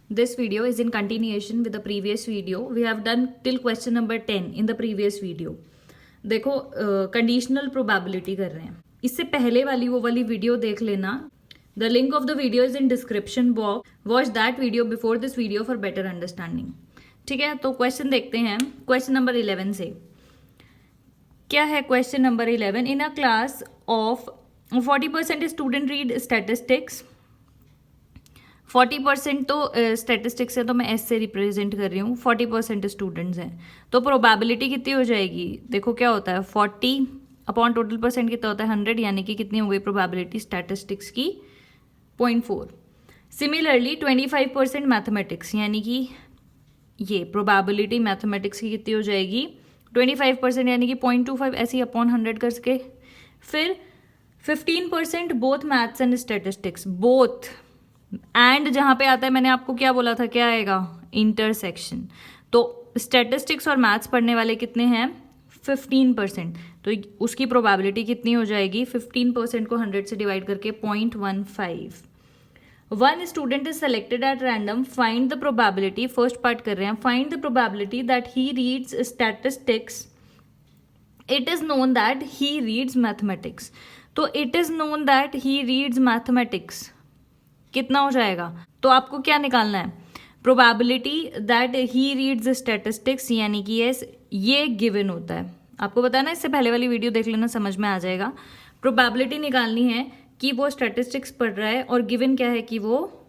This video is in continuation with the previous video. We have done till question number 10 in the previous video. देखो conditional probability कर रहे हैं. इससे पहले वाली वो वाली वीडियो देख लेना. The link of the video is in description box. Watch that video before this video for better understanding. ठीक है, तो क्वेश्चन देखते हैं क्वेश्चन नंबर 11 से. क्या है question number 11? In a class of 40% student read statistics. 40% तो स्टैटिस्टिक्स है, तो मैं एस से रिप्रेजेंट कर रही हूँ. 40% स्टूडेंट्स हैं, तो प्रोबेबिलिटी कितनी हो जाएगी? देखो क्या होता है, 40 अपॉन टोटल परसेंट कितना होता है 100, यानी कि कितनी हो गई प्रोबेबिलिटी स्टैटिस्टिक्स की 0.4. सिमिलरली 25% मैथमेटिक्स, यानी कि ये प्रोबेबिलिटी मैथमेटिक्स की कितनी हो जाएगी 25%, यानी कि 0.25 ऐसी अपॉन 100 करके. फिर 15% both maths and statistics, both and जहाँ पे आता है मैंने आपको क्या बोला था, क्या आएगा, इंटरसेक्शन. तो स्टैटिस्टिक्स और मैथ्स पढ़ने वाले कितने हैं 15%, तो उसकी प्रोबेबिलिटी कितनी हो जाएगी 15% को 100 से डिवाइड करके 0.15. One student is selected at random, find the probability. First part कर रहे हैं, find the probability that he reads statistics. It is known that he reads mathematics. तो it is known that he reads mathematics कितना हो जाएगा? तो आपको क्या निकालना है, probability that he reads statistics, यानी कि ये गिवन होता है. आपको पता है ना, इससे पहले वाली वीडियो देख लेना, समझ में आ जाएगा. प्रोबेबिलिटी निकालनी है कि वो स्टैटिस्टिक्स पढ़ रहा है और गिवन क्या है कि वो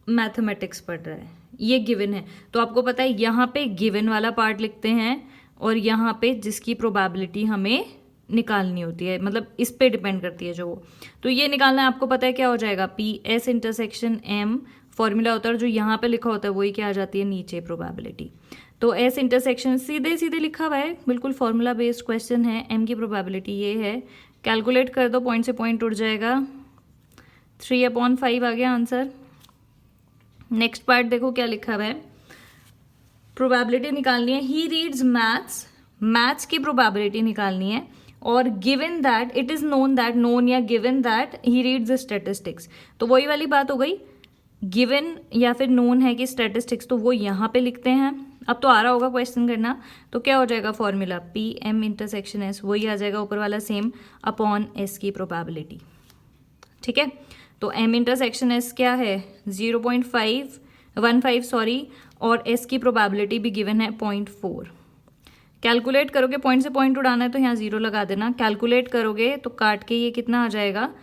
मैथमेटिक्स पढ़ रहा है. ये गिवन है, तो आपको पता है यहाँ पे गिवन वाला पार्ट लिखते हैं और यहाँ पे जिसकी प्रोबेबिलिटी हमें निकालनी होती है, मतलब इस पे डिपेंड करती है जो वो. तो ये निकालना है, आपको पता है क्या हो जाएगा, p s intersection m formula होता है, और जो यहाँ पे लिखा होता है वही क्या आ जाती है नीचे प्रोबेबिलिटी. तो एस इंटरसेक्शन सीधे सीधे लिखा हुआ है, बिल्कुल फॉर्मूला बेस्ड क्वेश्चन है. एम की प्रोबेबिलिटी ये है, कैलकुलेट कर दो, पॉइंट से पॉइंट उड़ जाएगा, 3/5 आ गया आंसर. नेक्स्ट पार्ट देखो क्या लिखा हुआ है, प्रोबेबिलिटी निकालनी है. ही रीड्स मैथ्स, मैथ्स की प्रोबेबिलिटी निकालनी है. और given that it is known that, known या given that he reads statistics. तो वही वाली बात हो गई, गिवन या फिर नोन है कि स्टैटिस्टिक्स, तो वो यहाँ पे लिखते हैं. अब तो आ रहा होगा क्वेश्चन करना, तो क्या हो जाएगा formula, p m intersection s, वही आ जाएगा ऊपर वाला सेम अपॉन एस की प्रोबेबिलिटी. ठीक है, तो एम इंटरसेक्शन एस क्या है 0.515 सॉरी, और एस की प्रोबेबिलिटी भी गिवन है 0.4. कैलकुलेट करोगे, पॉइंट से पॉइंट उड़ाना है तो यहाँ 0 लगा देना. कैलकुलेट करोगे तो काट के ये कितना आ जाएगा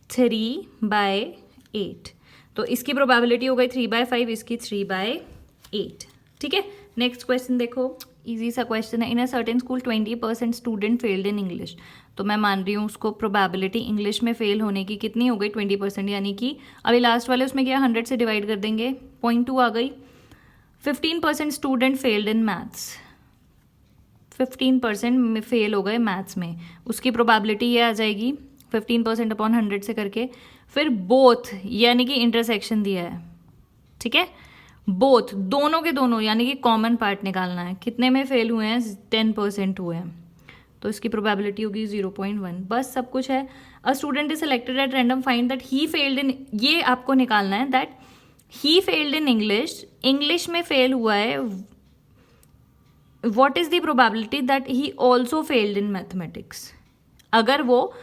3/8. तो इसकी प्रोबेबिलिटी हो गई 3/5, इसकी 3/8. ठीक है, नेक्स्ट क्वेश्चन देखो, इजी सा क्वेश्चन है. In a certain school 20% student failed in English. तो मैं मान रही हूँ उसको प्रोबेबिलिटी इंग्लिश में फेल होने की कितनी हो गई 20%, यानी कि अभी लास्ट वाले उसमें क्या 100 से डिवाइड कर देंगे, 0.2 आ गई. 15% स्टूडेंट फेल्ड इन मैथ्स, 15% में फेल हो गए मैथ्स में, उसकी प्रोबेबिलिटी ये आ जाएगी 15% अपॉन 100 से करके. फिर बोथ यानी कि इंटरसेक्शन दिया है. ठीक है, बोथ दोनों के दोनों, यानी कि कॉमन पार्ट निकालना है. कितने में फेल हुए हैं 10% हुए हैं, तो इसकी प्रोबेबिलिटी होगी 0.1. बस सब कुछ है. A student is selected at random, find that he failed इन, ये आपको निकालना है that he failed in English, English में फेल हुआ है. What is the probability that he also failed in mathematics. अगर वो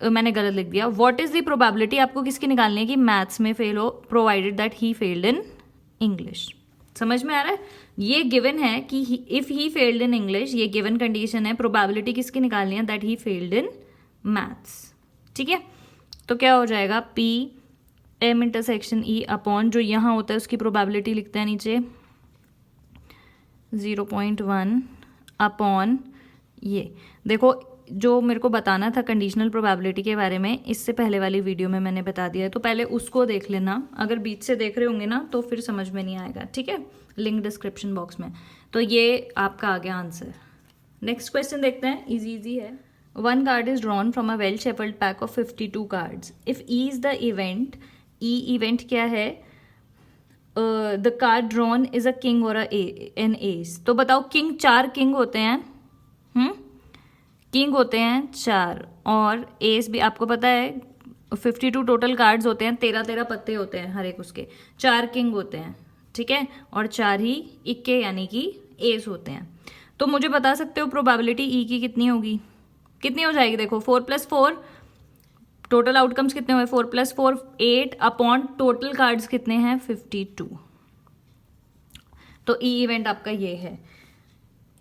मैंने गलत लिख दिया, वॉट इज द प्रोबेबिलिटी आपको किसकी निकालनी है कि मैथ्स में फेल हो, provided that he failed in English. समझ में आ रहा है, ये गिवन है कि if he failed in English, ये गिवन कंडीशन है. प्रोबेबिलिटी किसकी निकालनी है, that he failed in maths. ठीक है, तो क्या हो जाएगा p m intersection e upon जो यहाँ होता है उसकी प्रोबेबिलिटी लिखते हैं नीचे 0.1 अपॉन ये. देखो जो मेरे को बताना था कंडीशनल प्रोबेबिलिटी के बारे में, इससे पहले वाली वीडियो में मैंने बता दिया है, तो पहले उसको देख लेना. अगर बीच से देख रहे होंगे ना तो फिर समझ में नहीं आएगा. ठीक है, लिंक डिस्क्रिप्शन बॉक्स में. तो ये आपका आ गया आंसर. नेक्स्ट क्वेश्चन देखते हैं, इजी है. One card is drawn from a well shuffled pack of 52 cards. If E is the event, E event क्या है, the card drawn is a king और एन एस. तो बताओ किंग, 4 किंग होते हैं, किंग होते हैं 4, और एस भी आपको पता है 52 टोटल कार्ड्स होते हैं, 13 पत्ते होते हैं हर एक उसके, 4 किंग होते हैं. ठीक है, और 4 ही इक्के यानी कि एस होते हैं। तो मुझे बता सकते हो प्रोबेबिलिटी ई की कितनी होगी, कितनी हो जाएगी? देखो 4+4 टोटल आउटकम्स कितने हुए, 4+4 8 अपॉन टोटल कार्ड्स कितने हैं 52। तो ई इवेंट आपका ये है।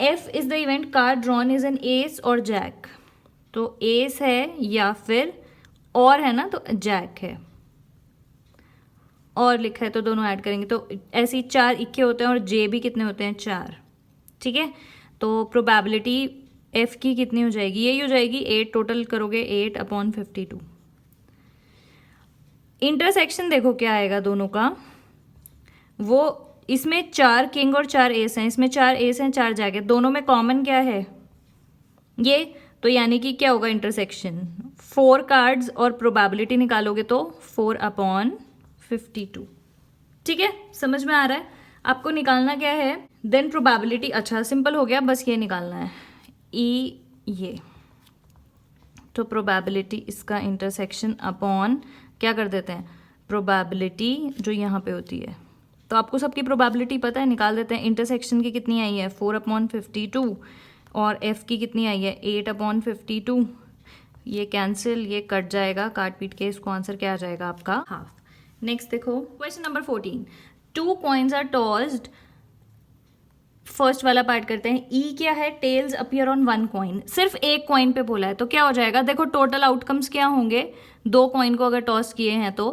F is the event card drawn is an S और जैक। तो एस है या फिर और है ना, तो जैक है, और लिखा है तो दोनों ऐड करेंगे तो ऐसे ही 4 इक्के होते हैं और जे भी कितने होते हैं 4। ठीक है, तो प्रोबेबिलिटी एफ की कितनी हो जाएगी, यही हो जाएगी 8, टोटल करोगे 8/52। इंटरसेक्शन देखो क्या आएगा दोनों का, वो इसमें 4 किंग और 4 एस हैं, इसमें 4 एस हैं 4 जैक है, दोनों में कॉमन क्या है ये, तो यानी कि क्या होगा इंटरसेक्शन 4 कार्ड्स और प्रोबेबिलिटी निकालोगे तो 4/52। ठीक है, समझ में आ रहा है? आपको निकालना क्या है देन प्रोबेबिलिटी। अच्छा सिंपल हो गया, बस ये निकालना है ई ये, तो प्रोबेबिलिटी इसका इंटरसेक्शन अपॉन क्या कर देते हैं प्रोबेबिलिटी जो यहाँ पे होती है। तो आपको सबकी प्रोबेबिलिटी पता है, निकाल देते हैं। इंटरसेक्शन की कितनी आई है 4/52 और एफ की कितनी आई है 8/52। ये कैंसिल, ये कट जाएगा, काट पीट के इसको आंसर क्या आ जाएगा आपका हाफ। नेक्स्ट देखो question number 14, 2 coins are tossed. First वाला पार्ट करते हैं। ई क्या है, टेल्स अपीयर ऑन 1 कॉइन, सिर्फ एक कॉइन पे बोला है तो क्या हो जाएगा, देखो टोटल आउटकम्स क्या होंगे 2 कॉइन को अगर टॉस किए हैं तो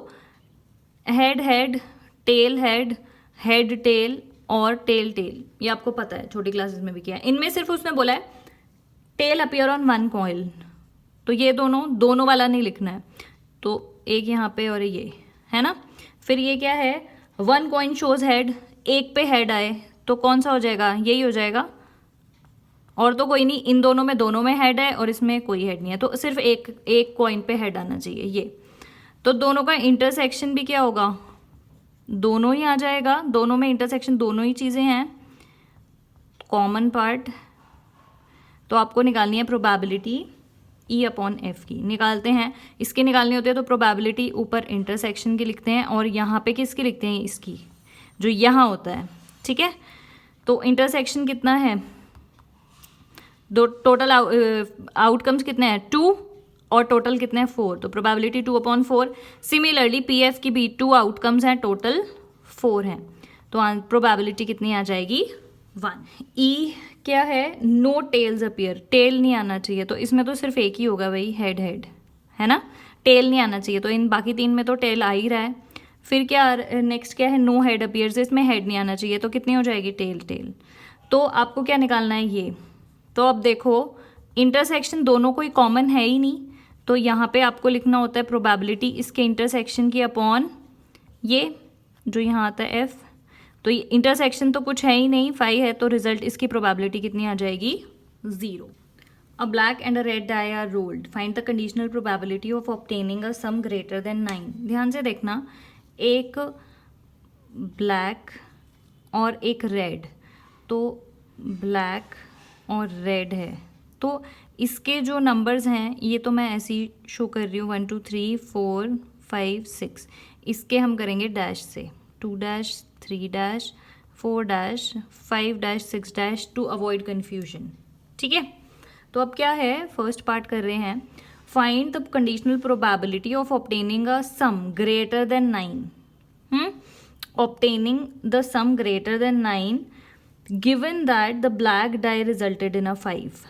head head, tail head, head tail और टेल टेल, ये आपको पता है छोटी क्लासेस में भी किया है। इनमें सिर्फ उसने बोला है टेल अपीयर ऑन 1 कॉइन, तो ये दोनों वाला नहीं लिखना है, तो एक यहाँ पे और ये है ना। फिर ये क्या है 1 कॉइन शोज हेड, एक पे हेड आए तो कौन सा हो जाएगा, यही हो जाएगा, और तो कोई नहीं, इन दोनों में हेड है और इसमें कोई हेड नहीं है, तो सिर्फ एक कॉइन पे हेड आना चाहिए ये। तो दोनों का इंटरसेक्शन भी क्या होगा, दोनों ही आ जाएगा, दोनों में इंटरसेक्शन दोनों ही चीज़ें हैं, कॉमन पार्ट। तो आपको निकालनी है प्रोबेबिलिटी E/F की, निकालते हैं। इसकी निकालनी होती है तो प्रोबेबिलिटी ऊपर इंटरसेक्शन की लिखते हैं और यहाँ पे किसकी लिखते हैं, इसकी जो यहाँ होता है। ठीक है, तो इंटरसेक्शन कितना है, दो टोटल आउटकम्स कितने हैं 2 और टोटल कितने हैं 4, तो प्रोबेबिलिटी 2/4। सिमिलरली पीएफ की भी 2 आउटकम्स हैं, टोटल 4 हैं, तो प्रोबेबिलिटी कितनी आ जाएगी 1। ई क्या है, नो टेल्स अपीयर, टेल नहीं आना चाहिए, तो इसमें तो सिर्फ एक ही होगा भाई हेड हेड, है ना, टेल नहीं आना चाहिए, तो इन बाकी 3 में तो टेल आ ही रहा है। फिर क्या नेक्स्ट क्या है, नो हेड अपीयर्स, इसमें हेड नहीं आना चाहिए, तो कितनी हो जाएगी टेल टेल। तो आपको क्या निकालना है ये, तो अब देखो इंटरसेक्शन दोनों कोई कॉमन है ही नहीं, तो यहाँ पे आपको लिखना होता है प्रोबेबिलिटी इसके इंटरसेक्शन की अपॉन ये जो यहाँ आता है एफ, तो ये इंटरसेक्शन तो कुछ है ही नहीं 5 है, तो रिजल्ट इसकी प्रोबेबिलिटी कितनी आ जाएगी 0। A black and a red die are rolled. Find the conditional probability of obtaining a sum greater than 9. ध्यान से देखना, एक ब्लैक और एक रेड, तो ब्लैक और रेड है, तो इसके जो नंबर्स हैं ये तो मैं ऐसे ही शो कर रही हूँ 1 2 3 4 5 6, इसके हम करेंगे डैश से 2 dash 3 dash 4 dash 5 dash 6 dash to avoid confusion. ठीक है, तो अब क्या है फर्स्ट पार्ट कर रहे हैं, find the conditional probability of obtaining a some greater than 9। Obtaining the some greater than 9 given that the black dye resulted in a 5।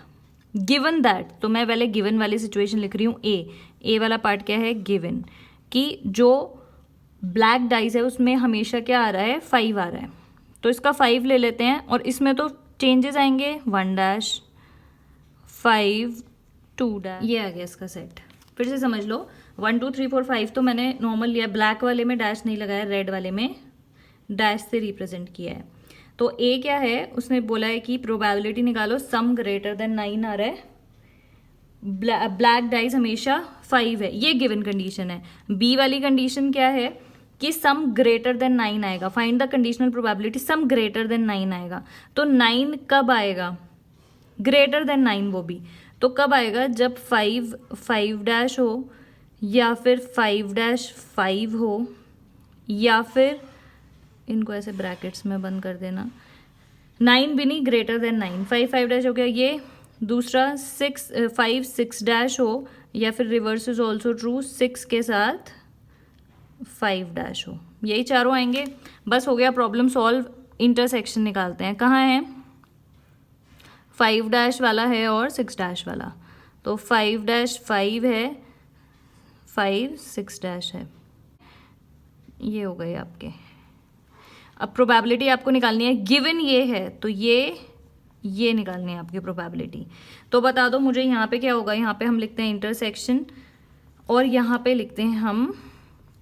Given that, तो मैं पहले गिवन वाली सिचुएशन लिख रही हूँ, ए वाला पार्ट क्या है गिवन, कि जो ब्लैक डाइस है उसमें हमेशा क्या आ रहा है 5 आ रहा है, तो इसका 5 ले लेते हैं और इसमें तो चेंजेस आएंगे 1 डैश 5 2 डैश, ये आ गया इसका सेट। फिर से समझ लो 1 2 3 4 5 तो मैंने नॉर्मल लिया, ब्लैक वाले में डैश नहीं लगाया, रेड वाले में डैश से रिप्रेजेंट किया है। तो ए क्या है, उसने बोला है कि प्रोबेबिलिटी निकालो सम ग्रेटर देन 9 आ रहा है, ब्लैक डाइस हमेशा 5 है, ये गिवन कंडीशन है। बी वाली कंडीशन क्या है कि सम ग्रेटर देन 9 आएगा, find the conditional probability some greater than 9 आएगा, तो 9 कब आएगा, ग्रेटर देन 9 वो भी, तो कब आएगा जब 5 डैश हो या फिर 5 डैश 5 हो या फिर इनको ऐसे ब्रैकेट्स में बंद कर देना। 9 भी नहीं, ग्रेटर देन 9, 5 5 डैश हो गया। ये दूसरा 6 5 6 डैश हो, या फिर रिवर्स इज ऑल्सो ट्रू, 6 के साथ 5 डैश हो, यही चारों आएंगे। बस हो गया प्रॉब्लम सॉल्व। इंटरसेक्शन निकालते हैं, कहाँ है? 5 डैश वाला है और 6 डैश वाला, तो 5 डैश 5 है, 5 6 डैश है, ये हो गए आपके। अब प्रोबेबिलिटी आपको निकालनी है, गिवन ये है तो ये निकालनी है आपकी प्रोबेबिलिटी। तो बता दो मुझे यहाँ पे क्या होगा। यहाँ पे हम लिखते हैं इंटरसेक्शन, और यहाँ पे लिखते हैं हम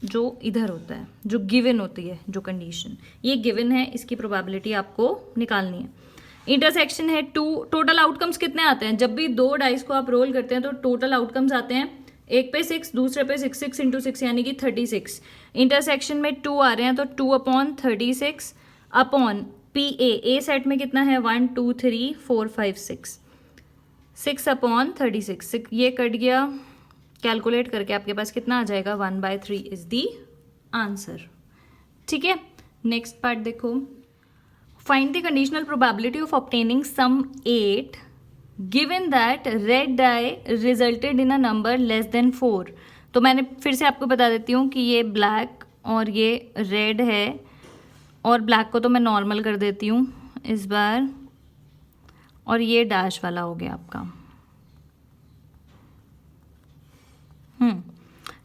जो इधर होता है, जो गिवन होती है, जो कंडीशन, ये गिवन है, इसकी प्रोबेबिलिटी आपको निकालनी है। इंटरसेक्शन है 2, टोटल आउटकम्स कितने आते हैं? जब भी 2 डाइस को आप रोल करते हैं तो टोटल आउटकम्स आते हैं, एक पे 6, दूसरे पे 6, 6 इंटू 6 यानी कि 36। इंटरसेक्शन में 2 आ रहे हैं तो 2/36 अपॉन पी ए सेट में कितना है? 1 2 3 4 5 6, 6/36, ये कट गया, कैलकुलेट करके आपके पास कितना आ जाएगा? 1/3 इज दी आंसर। ठीक है, नेक्स्ट पार्ट देखो। Find the conditional probability of obtaining sum 8 given that red die resulted in a number less than 4। तो मैंने फिर से आपको बता देती हूँ कि ये ब्लैक और ये रेड है, और ब्लैक को तो मैं नॉर्मल कर देती हूँ इस बार, और ये डैश वाला हो गया आपका।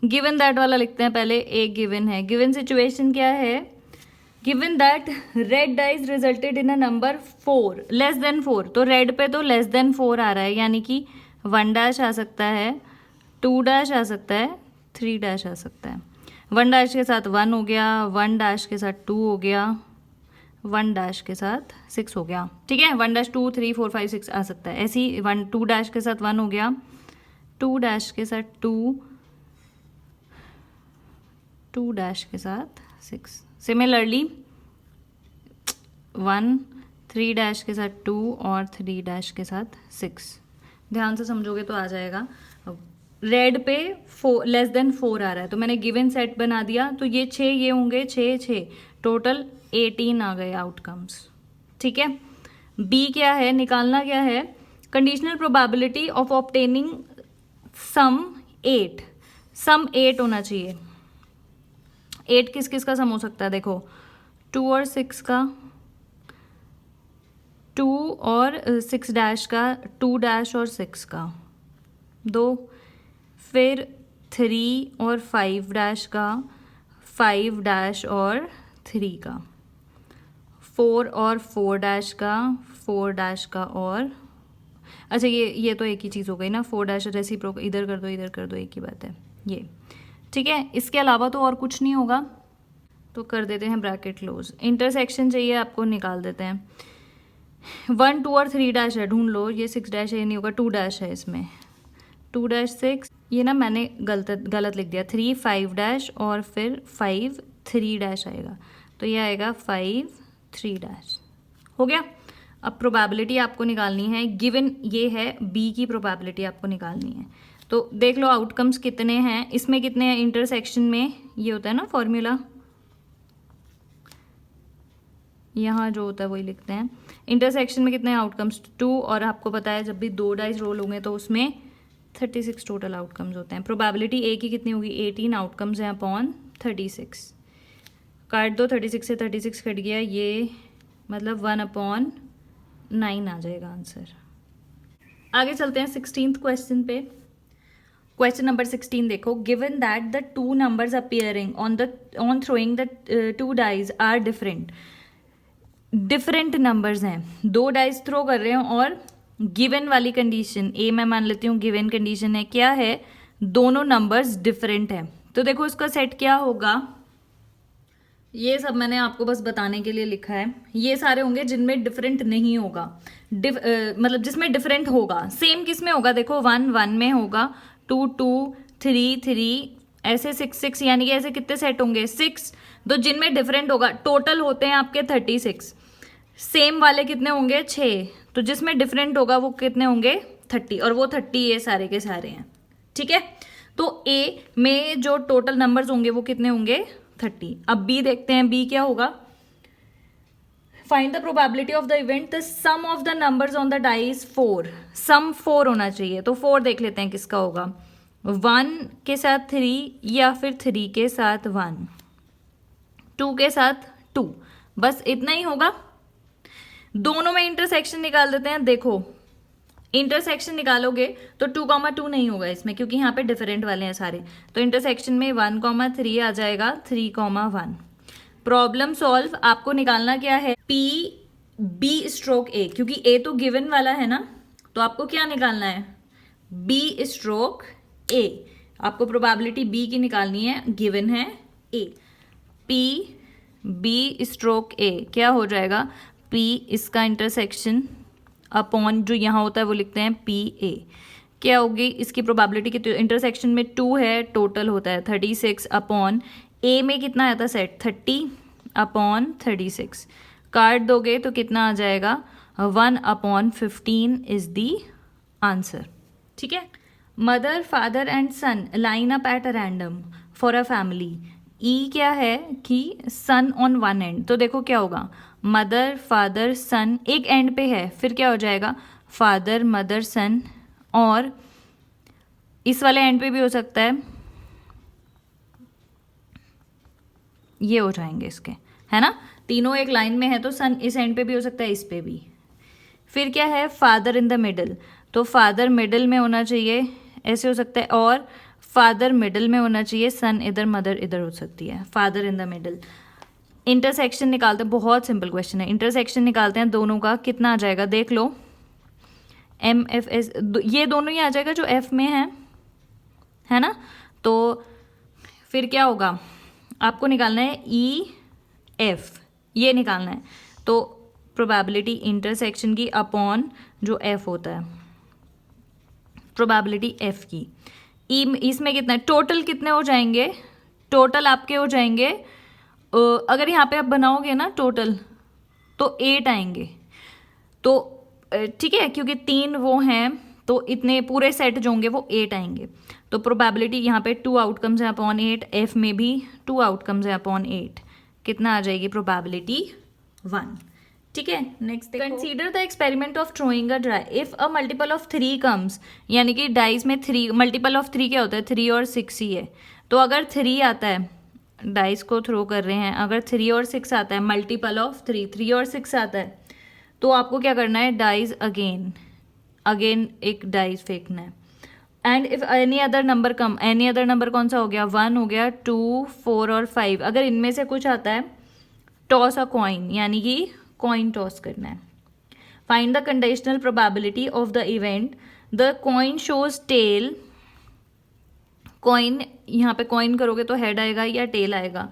गिवन दैट वाला लिखते हैं पहले। एक गिवन है, गिवन सिचुएशन क्या है? Given that red dice resulted in a number 4 less than 4, तो रेड पे तो लेस देन 4 आ रहा है, यानी कि 1 डैश आ सकता है, 2 डैश आ सकता है, 3 डैश आ सकता है। 1 डैश के साथ 1 हो गया, 1 डैश के साथ 2 हो गया, 1 डैश के साथ 6 हो गया। ठीक है, 1 डैश 2 3 4 5 6 आ सकता है। ऐसे ही 2 डैश के साथ 1 हो गया, 2 डैश के साथ 2, 2 डैश के साथ 6। सिमिलरली 1 3 डैश के साथ 2 और 3 डैश के साथ 6। ध्यान से समझोगे तो आ जाएगा। रेड पे 4 लेस देन 4 आ रहा है, तो मैंने गिवन सेट बना दिया, तो ये 6 ये होंगे, 6 6 टोटल 18 आ गए आउटकम्स। ठीक है, बी क्या है? निकालना क्या है? Conditional probability of obtaining sum 8। सम 8 होना चाहिए। 8 किस किस का सम हो सकता है? देखो 2 और 6 का, 2 और 6 डैश का, 2 डैश और 6 का 2, फिर 3 और 5 डैश का, 5 डैश और 3 का, 4 और 4 डैश का, 4 डैश का, और अच्छा ये तो एक ही चीज़ हो गई ना, 4 डैश रेसिप्रोकल, इधर कर दो इधर कर दो, एक ही बात है ये। ठीक है, इसके अलावा तो और कुछ नहीं होगा, तो कर देते हैं ब्रैकेट क्लोज। इंटरसेक्शन चाहिए आपको, निकाल देते हैं। 1 2 और 3 डैश है, ढूंढ लो। ये 6 डैश है, ये नहीं होगा, 2 डैश है इसमें, 2 डैश 6, ये ना मैंने गलत लिख दिया, 3 5 डैश और फिर 5 3 डैश आएगा, तो ये आएगा 5 3 डैश। हो गया। अब प्रोबेबिलिटी आपको निकालनी है, गिवन ये है, बी की प्रोबेबिलिटी आपको निकालनी है। तो देख लो आउटकम्स कितने हैं, इसमें कितने हैं? इंटरसेक्शन में ये होता है ना फॉर्मूला, यहाँ जो होता है वही लिखते हैं। इंटरसेक्शन में कितने आउटकम्स? 2, और आपको पता है जब भी 2 डाइस रोल होंगे तो उसमें 36 टोटल आउटकम्स होते हैं। प्रोबेबिलिटी ए की कितनी होगी? 18 आउटकम्स हैं अपॉन 36। काट दो, 36 से 36 कट गया, ये मतलब 1/9 आ जाएगा आंसर। आगे चलते हैं 16th क्वेश्चन पे। क्वेश्चन नंबर 16 देखो। Given that the 2 numbers appearing on throwing the 2 dice are different. Different numbers हैं, 2 डाइस थ्रो कर रहे हैं, और गिवन वाली कंडीशन, ए मैं मान लेती हूँ गिवन कंडीशन है, क्या है? दोनों नंबर्स डिफरेंट हैं। तो देखो इसका सेट क्या होगा, ये सब मैंने आपको बस बताने के लिए लिखा है। ये सारे होंगे जिनमें डिफरेंट नहीं होगा, मतलब जिसमें डिफरेंट होगा। सेम किस में होगा? देखो 1 1 में होगा, 2 2 3 3, ऐसे 6 6, यानी कि ऐसे कितने सेट होंगे? 6। तो जिनमें डिफरेंट होगा, टोटल होते हैं आपके 36। सेम वाले कितने होंगे? 6। तो जिसमें डिफरेंट होगा वो कितने होंगे? 30, और वो 30 ये सारे के सारे हैं। ठीक है, तो ए में जो टोटल नंबर्स होंगे वो कितने होंगे? 30। अब बी देखते हैं, बी क्या होगा? Find the probability of the event the sum of the numbers on the die is 4, sum 4 होना चाहिए, तो 4 देख लेते हैं किसका होगा, 1 के साथ 3 या फिर 3 के साथ 1, 2 के साथ 2, बस इतना ही होगा। दोनों में इंटरसेक्शन निकाल देते हैं। देखो इंटरसेक्शन निकालोगे तो 2,2 नहीं होगा इसमें, क्योंकि यहाँ पे डिफरेंट वाले हैं सारे, तो इंटरसेक्शन में 1,3 आ जाएगा, 3,1। Problem solve. आपको निकालना क्या है, P B स्ट्रोक A, क्योंकि A तो गिवन वाला है ना, तो आपको क्या निकालना है, B स्ट्रोक A। आपको प्रोबेबिलिटी B की निकालनी है, गिवन है A। P B stroke A क्या हो जाएगा, P इसका इंटरसेक्शन अपॉन जो यहाँ होता है वो लिखते हैं पी ए, क्या होगी इसकी प्रोबेबिलिटी कितनी, इंटरसेक्शन में 2 है, टोटल होता है 36 अपॉन ए में कितना आया था सेट, 30 अपॉन 36, काट दोगे तो कितना आ जाएगा, 1/15 इज दी आंसर। ठीक है। Mother father and son line up at a random for a family. E क्या है कि सन ऑन वन एंड, तो देखो क्या होगा, मदर फादर सन एक एंड पे है, फिर क्या हो जाएगा, फादर मदर सन, और इस वाले एंड पे भी हो सकता है, ये हो जाएंगे इसके, है ना, तीनों एक लाइन में है तो सन इस एंड पे भी हो सकता है, इस पे भी। फिर क्या है, फादर इन द मिडल, तो फादर मिडल में होना चाहिए, ऐसे हो सकता है, और फादर मिडल में होना चाहिए, सन इधर मदर इधर हो सकती है, father in the middle. Intersection निकालते हैं, बहुत सिंपल क्वेश्चन है, इंटरसेक्शन निकालते हैं दोनों का, कितना आ जाएगा देख लो, MFS, ये दोनों ही आ जाएगा जो F में है ना, तो फिर क्या होगा, आपको निकालना है EF, ये निकालना है, तो प्रोबेबिलिटी इंटरसेक्शन की अपॉन जो F होता है, प्रोबेबिलिटी F की, इसमें कितना है, टोटल कितने हो जाएंगे, टोटल आपके हो जाएंगे, अगर यहाँ पे आप बनाओगे ना टोटल तो 8 आएंगे, तो ठीक है, क्योंकि 3 वो हैं तो इतने पूरे सेट जो होंगे वो 8 आएंगे, तो प्रोबेबिलिटी यहाँ पे 2 आउटकम्स हैं अपॉन 8, F में भी 2 आउटकम्स हैं अपॉन 8, कितना आ जाएगी प्रोबेबिलिटी 1। ठीक है। Next, consider the experiment of throwing a die if a multiple of 3 comes, यानी कि डाइस में 3 मल्टीपल ऑफ 3 क्या होता है, 3 और 6 ही है, तो अगर 3 आता है, डाइस को थ्रो कर रहे हैं, अगर 3 और 6 आता है, मल्टीपल ऑफ 3 और 6 आता है, तो आपको क्या करना है, डाइज अगेन एक डाइज फेंकना है, and if any other number come, any other number कौन सा हो गया, 1 हो गया, 2 4 और 5, अगर इनमें से कुछ आता है, टॉस अ कॉइन, यानी कि कॉइन टॉस करना है। Find the conditional probability of the event the coin shows tail, coin यहाँ पे कॉइन करोगे तो हेड आएगा या टेल आएगा,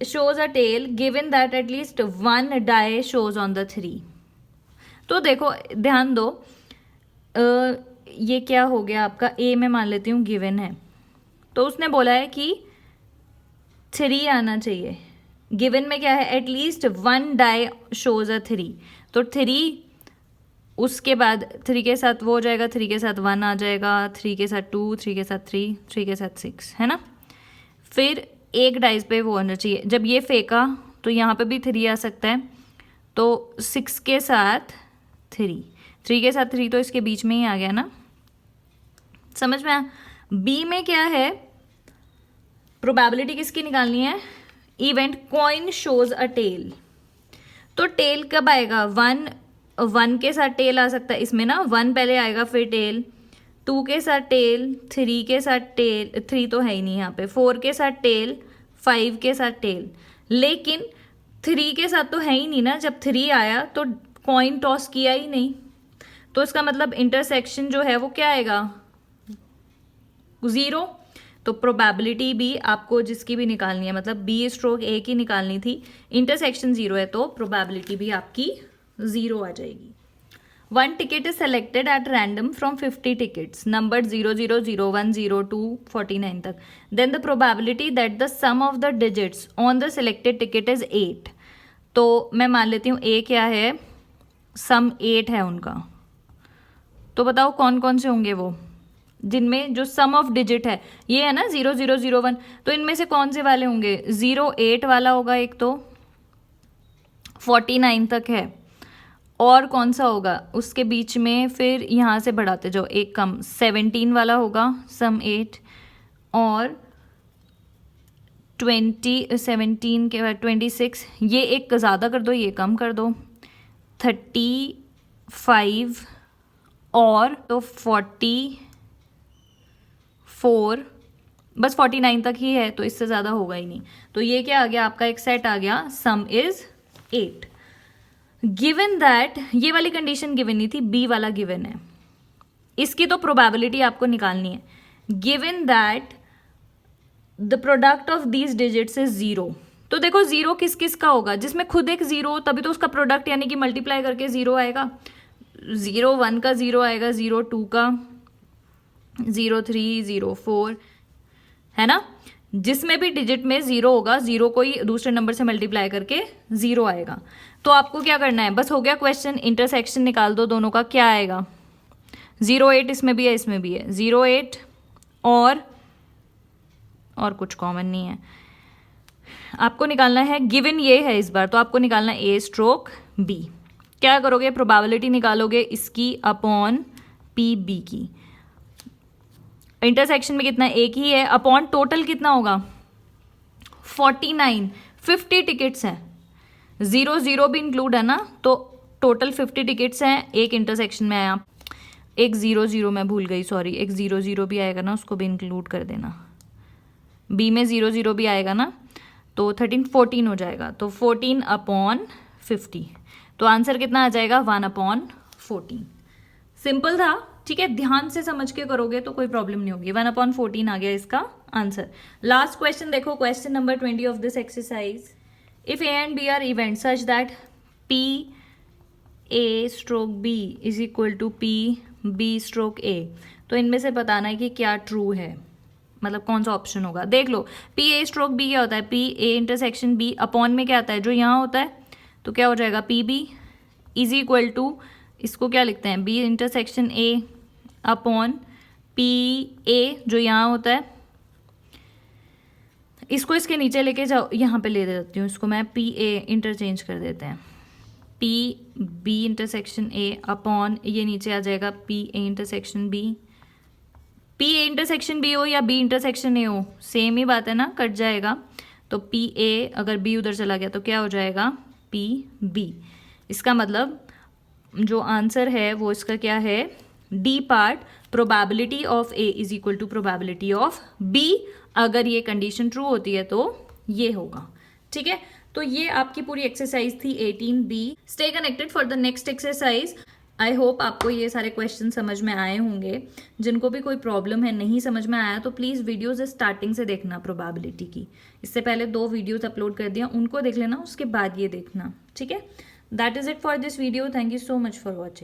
shows a tail given that at least 1 die shows on the 3। तो देखो ध्यान दो, ये क्या हो गया आपका, ए में मान लेती हूँ गिवन है, तो उसने बोला है कि 3 आना चाहिए, गिवन में क्या है, एटलीस्ट 1 डाई शोज अ 3, तो 3 उसके बाद 3 के साथ वो हो जाएगा, 3 के साथ 1 आ जाएगा, 3 के साथ 2, 3 के साथ 3, 3 के साथ 6, है ना। फिर एक डाइस पे वो होना चाहिए, जब ये फेंका तो यहाँ पे भी 3 आ सकता है, तो 6 के साथ 3 के साथ 3 तो इसके बीच में ही आ गया ना, समझ में आया। बी में क्या है, प्रोबेबिलिटी किसकी निकालनी है, event coin shows a tail, तो टेल कब आएगा, 1 के साथ टेल आ सकता है इसमें ना, 1 पहले आएगा फिर टेल, 2 के साथ टेल, 3 के साथ टेल, 3 तो है ही नहीं यहाँ पे, 4 के साथ टेल, 5 के साथ टेल, लेकिन 3 के साथ तो है ही नहीं ना, जब 3 आया तो कॉइन टॉस किया ही नहीं, तो इसका मतलब इंटरसेक्शन जो है वो क्या आएगा, 0। तो प्रोबेबिलिटी भी आपको जिसकी भी निकालनी है, मतलब बी स्ट्रोक ए की निकालनी थी, इंटरसेक्शन 0 है तो प्रोबेबिलिटी भी आपकी 0 आ जाएगी। 1 ticket is selected at random from 50 tickets numbered 00, 01, 02, 49 तक, then the probability that the sum of the digits on the selected ticket is 8। तो मैं मान लेती हूँ a क्या है, सम 8 है उनका, तो बताओ कौन कौन से होंगे वो, जिनमें जो सम ऑफ डिजिट है ये है ना 0, 0, 0, 1, तो इनमें से कौन से वाले होंगे, 0, 8 वाला होगा एक, तो 49 तक है, और कौन सा होगा उसके बीच में, फिर यहाँ से बढ़ाते जाओ, एक कम 17 वाला होगा सम 8, और 17 के बाद 26, ये एक ज़्यादा कर दो, ये कम कर दो, 35 और तो 44, बस 49 तक ही है तो इससे ज़्यादा होगा ही नहीं। तो ये क्या आ गया आपका, एक सेट आ गया, सम इज 8। गिवन दैट, ये वाली कंडीशन गिवन नहीं थी, बी वाला गिवन है, इसकी तो प्रोबेबिलिटी आपको निकालनी है। Given that the product of these digits is 0, तो देखो 0 किस किस का होगा, जिसमें खुद एक 0 हो तभी तो उसका प्रोडक्ट यानी कि मल्टीप्लाई करके 0 आएगा। 0 1 का 0 आएगा, 0 2 का, 0 3, 0 4, है ना। जिसमें भी डिजिट में 0 होगा, 0 को ही दूसरे नंबर से मल्टीप्लाई करके 0 आएगा। तो आपको क्या करना है, बस हो गया क्वेश्चन, इंटरसेक्शन निकाल दो दोनों का, क्या आएगा, 08 इसमें भी है इसमें भी है, 08 और कुछ कॉमन नहीं है, आपको निकालना है, गिवन ये है इस बार, तो आपको निकालना है A स्ट्रोक B। क्या करोगे, प्रोबेबिलिटी निकालोगे इसकी अपॉन PB की। इंटरसेक्शन में कितना, एक ही है, अपॉन टोटल कितना होगा 49, 50 टिकट्स हैं, 0 0 भी इंक्लूड है ना, तो टोटल 50 टिकट्स हैं, एक इंटरसेक्शन में आया, एक 0 0 मैं भूल गई, सॉरी, एक 0 0 भी आएगा ना, उसको भी इंक्लूड कर देना, बी में 0 0 भी आएगा ना, तो 13 14 हो जाएगा, तो 14 अपॉन 50, तो आंसर कितना आ जाएगा 1 अपॉन 14। सिंपल था, ठीक है, ध्यान से समझ के करोगे तो कोई प्रॉब्लम नहीं होगी। 1 अपॉन 14 आ गया इसका आंसर। लास्ट क्वेश्चन देखो, question number 20 of this exercise. If A and B are event such that P A stroke B is equal to P B stroke A, तो इनमें से बताना है कि क्या ट्रू है, मतलब कौन सा ऑप्शन होगा। देख लो, पी ए स्ट्रोक बी क्या होता है, P A intersection B, upon में क्या आता है, जो यहाँ होता है, तो क्या हो जाएगा P B is equal to, इसको क्या लिखते हैं, B intersection A upon P A जो यहाँ होता है, इसको इसके नीचे लेके जाओ, यहाँ पे ले देती हूँ इसको मैं, पी ए इंटरचेंज कर देते हैं, P B intersection A upon, ये नीचे आ जाएगा P A intersection B, P A intersection B हो या बी इंटरसेक्शन ए हो सेम ही बात है ना, कट जाएगा, तो पी ए अगर बी उधर चला गया तो क्या हो जाएगा पी बी। इसका मतलब जो आंसर है वो इसका क्या है, D part, probability of A is equal to probability of B. अगर ये कंडीशन ट्रू होती है तो ये होगा, ठीक है। तो ये आपकी पूरी एक्सरसाइज थी 18B। Stay connected for the next exercise. I hope आपको ये सारे क्वेश्चन समझ में आए होंगे। जिनको भी कोई प्रॉब्लम है, नहीं समझ में आया, तो प्लीज़ वीडियोस स्टार्टिंग से देखना प्रोबेबिलिटी की। इससे पहले 2 वीडियोस अपलोड कर दिया, उनको देख लेना, उसके बाद ये देखना, ठीक है। That is it for this video. Thank you so much for watching.